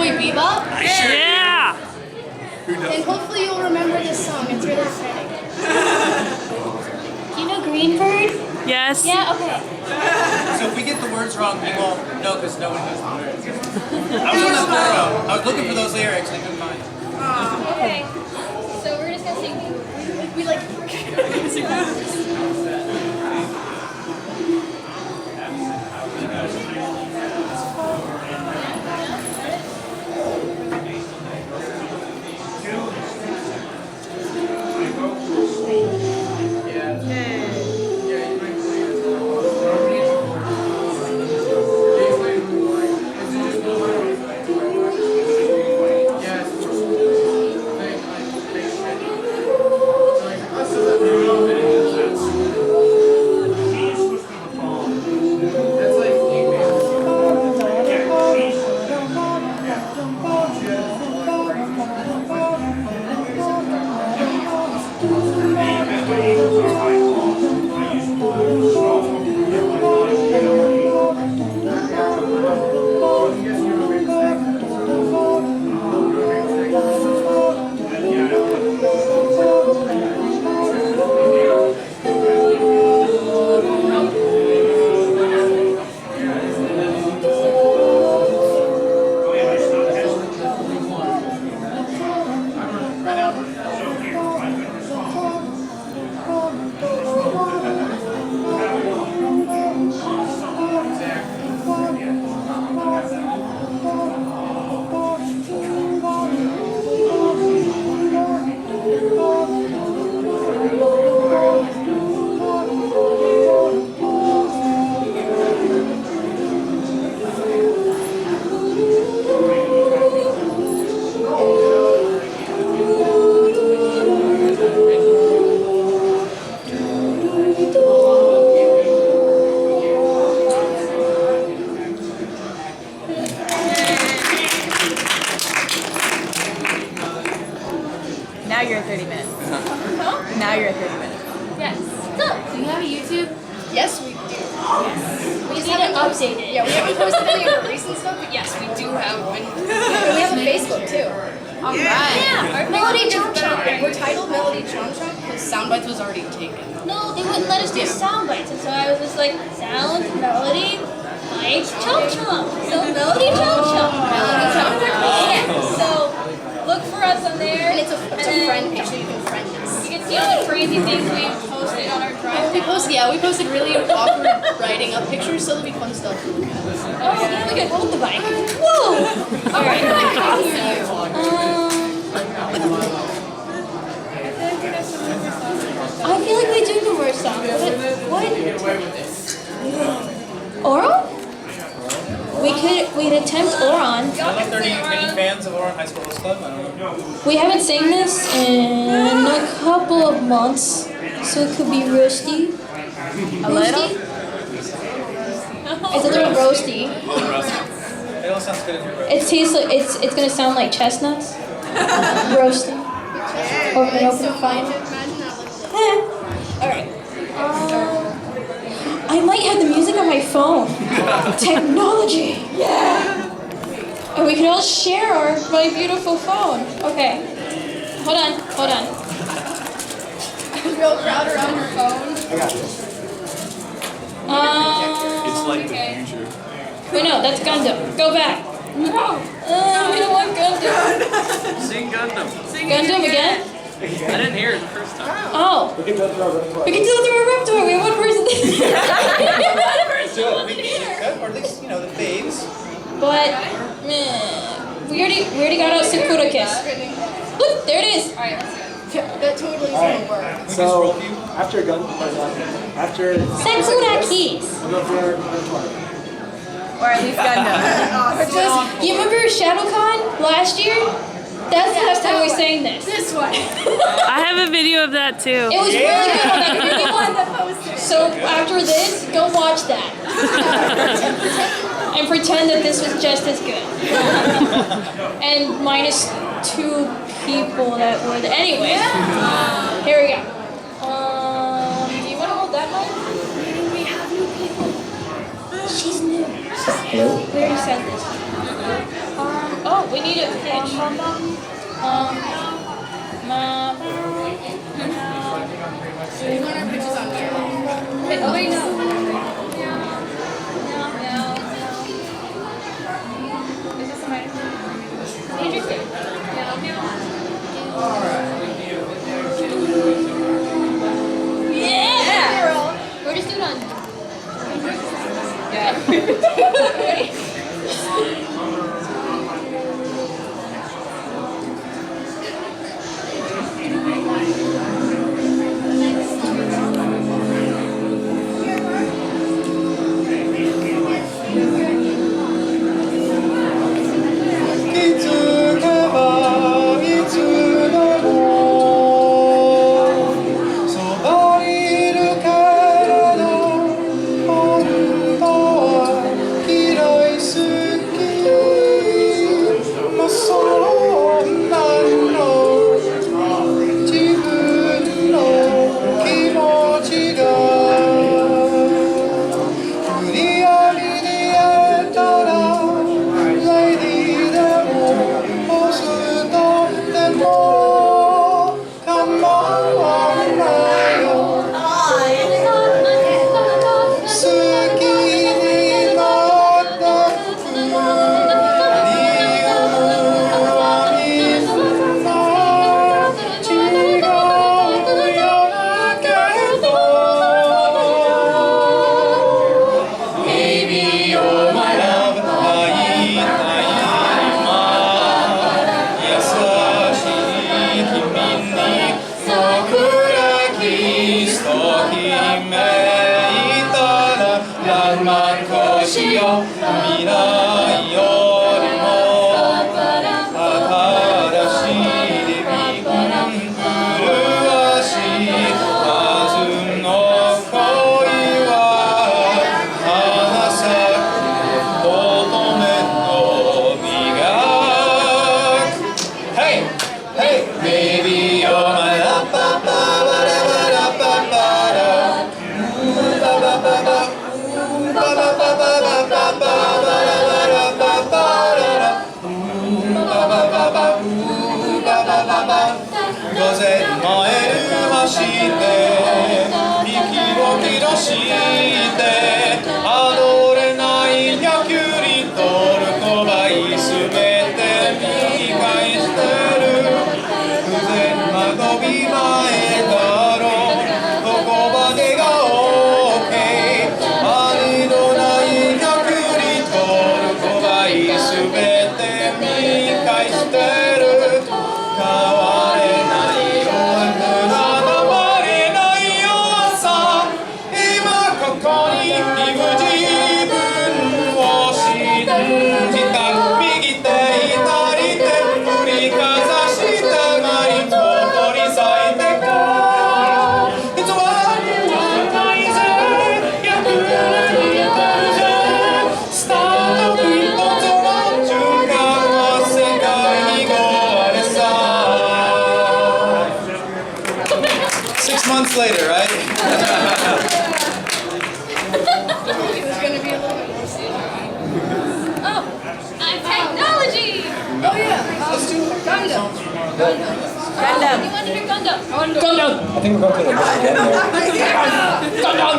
Cowboy Bebop. Yeah! And hopefully you'll remember this song. It's really exciting. Do you know Greenbird? Yes. Yeah, okay. So if we get the words wrong, we won't know because no one knows the words. I was looking for those lyrics and I couldn't find them. Okay. So we're just gonna sing. We like. Now you're at 30 minutes. Huh? Now you're at 30 minutes. Yes. So, do you have a YouTube? Yes, we do. Yes. We need to update it. Yeah, we haven't posted any of our recent stuff, but yes, we do have. We have a Facebook too. Alright. Yeah, our Melody Chomp Chomp. We're titled Melody Chomp Chomp because Sound Bytes was already taken. No, they wouldn't let us do sound bites, and so I was just like, sound, melody, bites, chomp chomp. So melody chomp chomp. Melody Chomp Chomp. Yeah. So look for us on there. And it's a friend page, so you can friend us. You can see all the crazy things we posted on our drive. We posted really awkward riding up pictures, so there'll be fun stuff to look at. Oh, yeah, we could hold the bike. Whoa! Alright. I feel like we do the worst song. What? Oral? We could attempt Oron. I don't know if there are any fans of Oran High School Host Club. I don't know. We haven't sang this in a couple of months, so it could be roasty. A little? It's a little roasty. It all sounds good if you're It tastes like it's gonna sound like chestnuts. Roasty. Open So fire. imagine that looks Alright. I might have the music on my phone. Technology. Yeah. And we can all share my beautiful phone. Okay. Hold on. real crowd around your phone. I got this. It's like the future. Wait, no, that's Gundam. Go back. No. We don't want Gundam. Sing Gundam. Gundam again? I didn't hear it the first time. Oh. We can go through our repertoire. We can do it through our repertoire. We have one person there. Or at least, you know, the faves. But we already got out Sakura Kiss. Look, there it is. Alright, let's go. That totally is gonna work. So, after gun, after Sakura Kiss. we'll go through our repertoire. Or at least Gundam. You remember ShadowCon last year? That's the last time we sang this. This one. I have a video of that too. It was really good on that video. So after this, go watch that. And pretend that this was just as good. And minus 2 people that would. Anyway, here we go. Do you want to hold that mic? We have new people. She's new. Hello? We already said this. Oh, we H. Pictures on here. Oh wait, no. Is this somebody? Interesting. Yeah! We're just doing on. Months later, right? It was going to be a little bit more serious. Oh, technology! Oh yeah. Let's do Gundam. You want to hear Gundam? I want to Gundam. I think we're going to the next one there. Gundam!